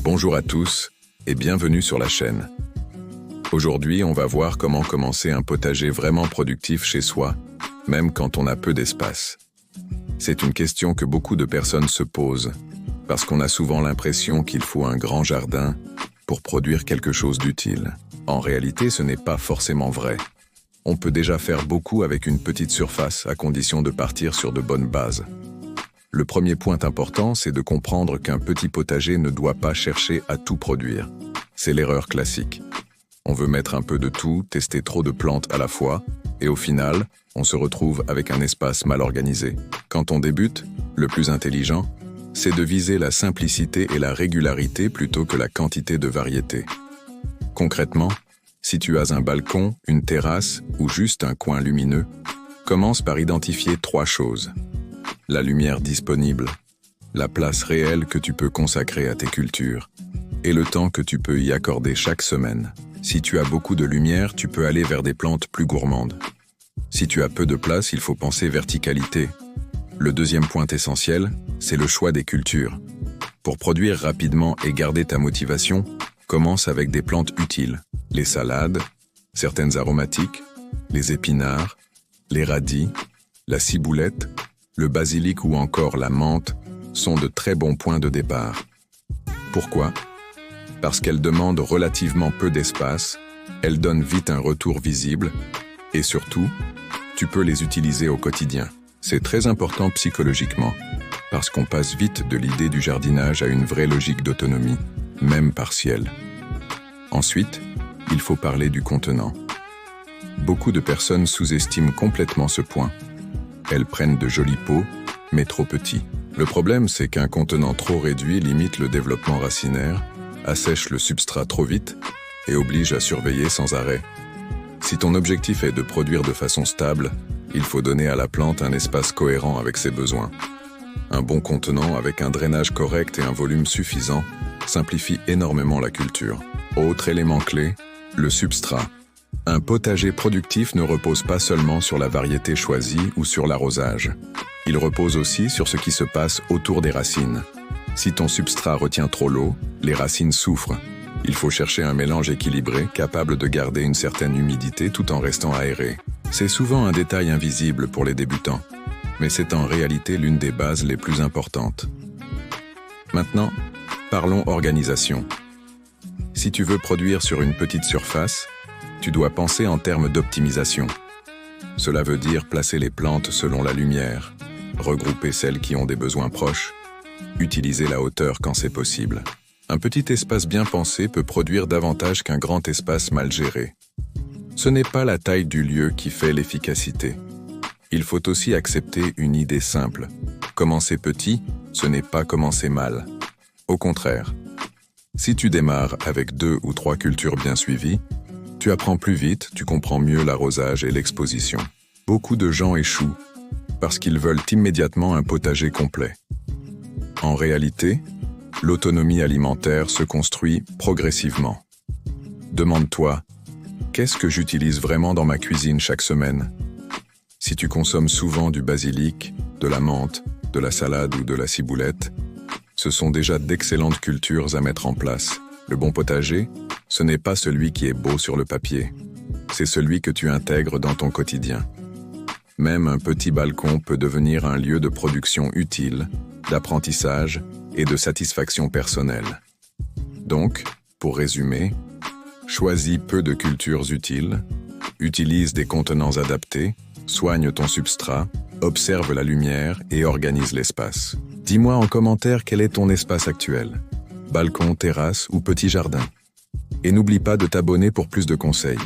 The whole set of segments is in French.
Bonjour à tous et bienvenue sur la chaîne. Aujourd'hui, on va voir comment commencer un potager vraiment productif chez soi, même quand on a peu d'espace. C'est une question que beaucoup de personnes se posent, parce qu'on a souvent l'impression qu'il faut un grand jardin pour produire quelque chose d'utile. En réalité, ce n'est pas forcément vrai. On peut déjà faire beaucoup avec une petite surface, à condition de partir sur de bonnes bases. Le premier point important, c'est de comprendre qu'un petit potager ne doit pas chercher à tout produire. C'est l'erreur classique. On veut mettre un peu de tout, tester trop de plantes à la fois, et au final, on se retrouve avec un espace mal organisé. Quand on débute, le plus intelligent, c'est de viser la simplicité et la régularité plutôt que la quantité de variété. Concrètement, si tu as un balcon, une terrasse ou juste un coin lumineux, commence par identifier 3 choses. La lumière disponible, la place réelle que tu peux consacrer à tes cultures, et le temps que tu peux y accorder chaque semaine. Si tu as beaucoup de lumière, tu peux aller vers des plantes plus gourmandes. Si tu as peu de place, il faut penser verticalité. Le deuxième point essentiel, c'est le choix des cultures. Pour produire rapidement et garder ta motivation, commence avec des plantes utiles. Les salades, certaines aromatiques, les épinards, les radis, la ciboulette, le basilic ou encore la menthe sont de très bons points de départ. Pourquoi ? Parce qu'elles demandent relativement peu d'espace, elles donnent vite un retour visible, et surtout, tu peux les utiliser au quotidien. C'est très important psychologiquement, parce qu'on passe vite de l'idée du jardinage à une vraie logique d'autonomie, même partielle. Ensuite, il faut parler du contenant. Beaucoup de personnes sous-estiment complètement ce point. Elles prennent de jolis pots, mais trop petits. Le problème, c'est qu'un contenant trop réduit limite le développement racinaire, assèche le substrat trop vite et oblige à surveiller sans arrêt. Si ton objectif est de produire de façon stable, il faut donner à la plante un espace cohérent avec ses besoins. Un bon contenant avec un drainage correct et un volume suffisant simplifie énormément la culture. Autre élément clé, le substrat. Un potager productif ne repose pas seulement sur la variété choisie ou sur l'arrosage. Il repose aussi sur ce qui se passe autour des racines. Si ton substrat retient trop l'eau, les racines souffrent. Il faut chercher un mélange équilibré, capable de garder une certaine humidité tout en restant aéré. C'est souvent un détail invisible pour les débutants, mais c'est en réalité l'une des bases les plus importantes. Maintenant, parlons organisation. Si tu veux produire sur une petite surface, tu dois penser en termes d'optimisation. Cela veut dire placer les plantes selon la lumière, regrouper celles qui ont des besoins proches, utiliser la hauteur quand c'est possible. Un petit espace bien pensé peut produire davantage qu'un grand espace mal géré. Ce n'est pas la taille du lieu qui fait l'efficacité. Il faut aussi accepter une idée simple. Commencer petit, ce n'est pas commencer mal. Au contraire, si tu démarres avec 2 ou 3 cultures bien suivies, tu apprends plus vite, tu comprends mieux l'arrosage et l'exposition. Beaucoup de gens échouent parce qu'ils veulent immédiatement un potager complet. En réalité, l'autonomie alimentaire se construit progressivement. Demande-toi, qu'est-ce que j'utilise vraiment dans ma cuisine chaque semaine ? Si tu consommes souvent du basilic, de la menthe, de la salade ou de la ciboulette, ce sont déjà d'excellentes cultures à mettre en place. Le bon potager, ce n'est pas celui qui est beau sur le papier, c'est celui que tu intègres dans ton quotidien. Même un petit balcon peut devenir un lieu de production utile, d'apprentissage et de satisfaction personnelle. Donc, pour résumer, choisis peu de cultures utiles, utilise des contenants adaptés, soigne ton substrat, observe la lumière et organise l'espace. Dis-moi en commentaire quel est ton espace actuel, balcon, terrasse ou petit jardin. Et n'oublie pas de t'abonner pour plus de conseils.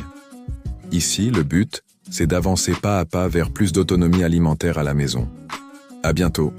Ici, le but, c'est d'avancer pas à pas vers plus d'autonomie alimentaire à la maison. À bientôt.